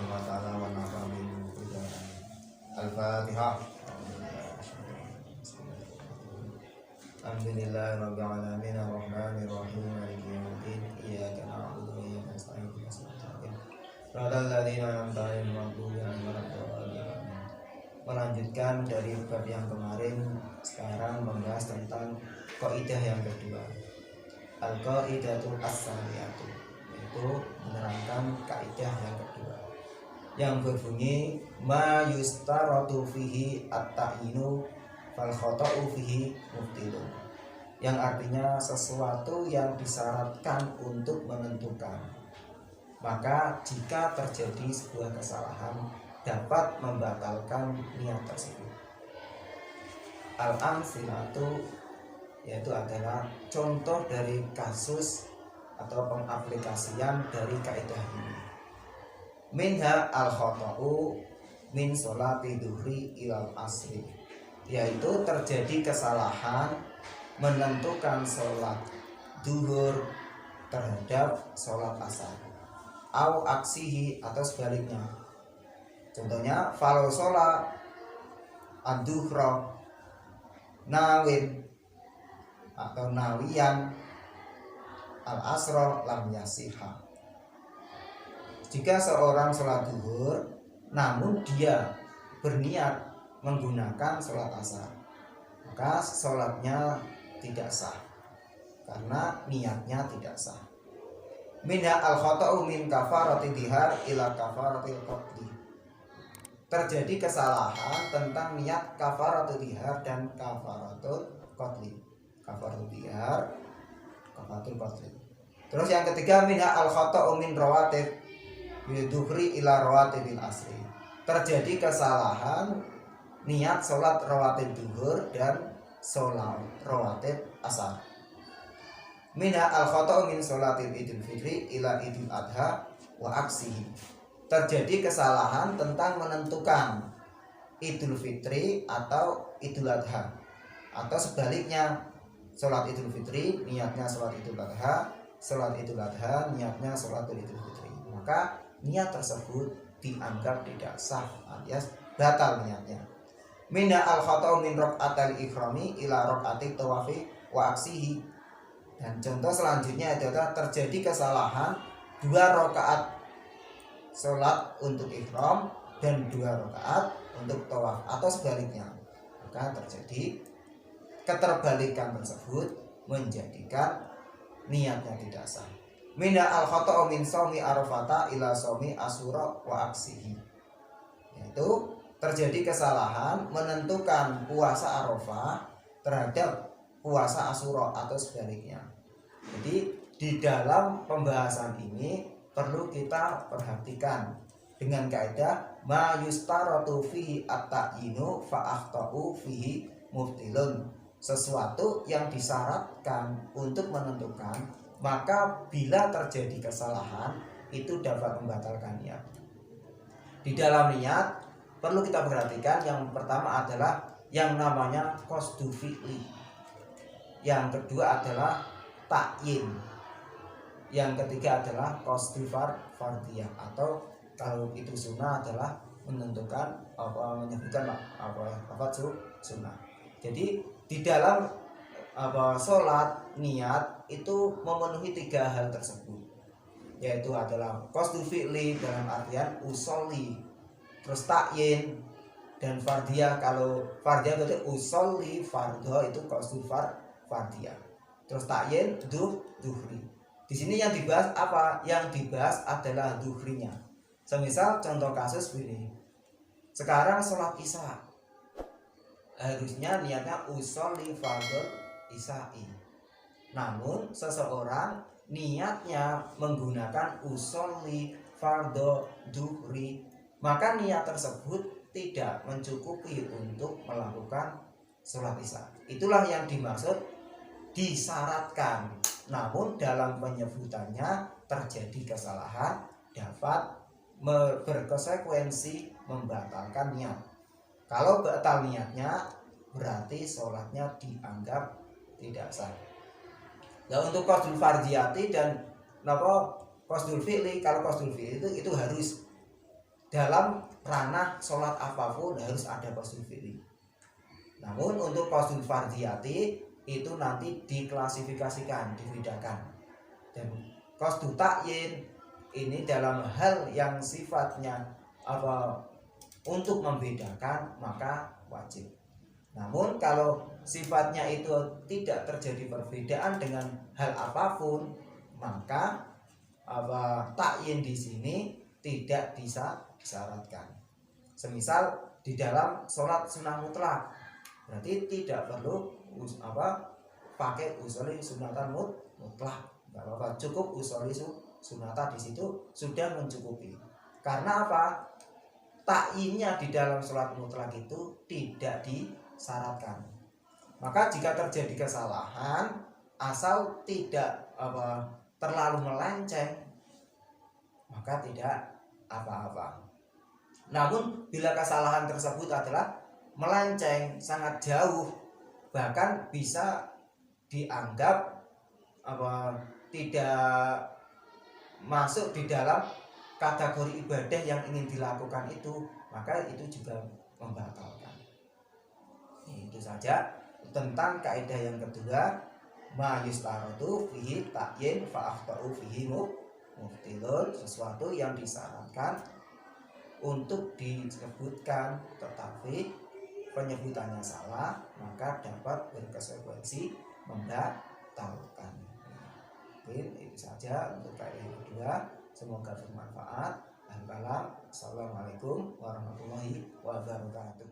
wa ta'ala wa nafa'ana bihi. Al-Fatihah. Alhamdulillahirabbil alamin arrahmanir rahim maliki yaumiddin iyyaka na'budu wa iyyaka nasta'in ihdinas siratal ladzina an'amta 'alaihim ghairil maghdubi 'alaihim waladdallin. Melanjutkan dari bab yang kemarin, sekarang membahas tentang kaidah yang kedua. Al-qaidatul as-saniyatu, yaitu menerangkan kaidah yang kedua yang berbunyi ma yustaratu fihi at-ta'yinu fal khata'u fihi mubtilun, yang artinya sesuatu yang disyaratkan untuk menentukan, maka jika terjadi sebuah kesalahan dapat membatalkan niat tersebut. Al-amsilatu, yaitu adalah contoh dari kasus atau pengaplikasian dari kaidah ini. Minha al-khata'u min sholati duhri ilal asri, yaitu terjadi kesalahan menentukan sholat duhur terhadap sholat asar, au aksihi, atau sebaliknya. Contohnya, falo sholat ad-duhra nawin atau nawiyan al-asra lam yasihha. Jika seorang sholat duhur namun dia berniat menggunakan sholat asar, maka sholatnya tidak sah karena niatnya tidak sah. Minha al-khata'u min kafarati dihar ila kafaratil qatli, terjadi kesalahan tentang niat kafaratul dihar dan kafaratul qatli. Kafaratul dihar, kafaratul qatli. Terus yang ketiga, minha al-khata'u min rawatib yudhri ila rawatibil asri, terjadi kesalahan niat sholat rawatib duhur dan sholat rawatib asar. Minha al-khata'u min sholatil idul fitri ila idul adha wa aksihi, terjadi kesalahan tentang menentukan idul fitri atau idul adha, atau sebaliknya, sholat idul fitri niatnya sholat idul adha, sholat idul adha niatnya sholat idul fitri, maka niat tersebut dianggap tidak sah alias batal niatnya. Minha al-khata'u min raqatil ikhrami ila raqatit tawafi wa aksihi, dan contoh selanjutnya adalah terjadi kesalahan 2 rakaat sholat untuk ihram dan 2 rakaat untuk tawaf, atau sebaliknya, maka terjadi keterbalikan tersebut menjadikan niatnya tidak sah. Minha al-khata'u min shaumi arafata ila shaumi asyura wa aksihi, yaitu terjadi kesalahan menentukan puasa Arafah terhadap puasa Asyura atau sebaliknya. Jadi di dalam pembahasan ini perlu kita perhatikan dengan kaidah ma yustaratu fihi at-ta'yinu fa akhta'u fihi mubtilun, sesuatu yang disyaratkan untuk menentukan, maka bila terjadi kesalahan itu dapat membatalkan niat. Di dalam niat perlu kita perhatikan, yang pertama adalah yang namanya qasdu fi'li, yang kedua adalah ta'yin, yang ketiga adalah qasdu fardiyah, atau kalau itu sunnah adalah menentukan menyebutkan sunnah. Jadi di dalam sholat niat itu memenuhi 3 hal tersebut, yaitu adalah qasdu fi'li dalam artian usolli, terus ta'yin, dan fardiyah. Kalau fardiyah berarti usolli fardho, itu qasdu fardiyah. Terus ta'yin duhri. Di sini yang dibahas apa? Yang dibahas adalah duhrinya. Semisal contoh kasus begini. Sekarang sholat isya, harusnya niatnya usolli fardho isya'i. Namun seseorang niatnya menggunakan usolli fardho duhri, maka niat tersebut tidak mencukupi untuk melakukan sholat isya. Itulah yang dimaksud disyaratkan, namun dalam penyebutannya terjadi kesalahan dapat berkonsekuensi membatalkan niat. Kalau batal niatnya berarti sholatnya dianggap tidak sah. Nah, untuk qasdul fardiyati dan qasdul fi'li, kalau qasdul fi'li itu harus dalam ranah sholat apapun harus ada qasdul fi'li. Namun untuk qasdul fardhiyati itu nanti diklasifikasikan, dibedakan. Dan qasdul ta'yin ini dalam hal yang sifatnya untuk membedakan maka wajib. Namun kalau sifatnya itu tidak terjadi perbedaan dengan hal apapun, maka ta'yin di sini tidak bisa disyaratkan. Semisal di dalam sholat sunnah mutlak, berarti tidak perlu pakai usoli sunatan mutlak. Gak apa-apa, cukup usoli sunatan di situ sudah mencukupi. Karena apa? Takyinnya di dalam sholat mutlak itu tidak disyaratkan. Maka jika terjadi kesalahan, asal tidak terlalu melenceng, maka tidak apa-apa. Namun bila kesalahan tersebut adalah melenceng sangat jauh, bahkan bisa dianggap tidak masuk di dalam kategori ibadah yang ingin dilakukan itu, maka itu juga membatalkan. Itu saja tentang kaidah yang kedua, ma yustaratu fihi ta'yin fa akhtau fihi mubtilun, sesuatu yang disyaratkan untuk disebutkan tetapi penyebutannya salah, maka dapat berkonsekuensi membatalkan. Mungkin itu saja untuk kaidah yang kedua. Semoga bermanfaat. Assalamualaikum warahmatullahi wabarakatuh.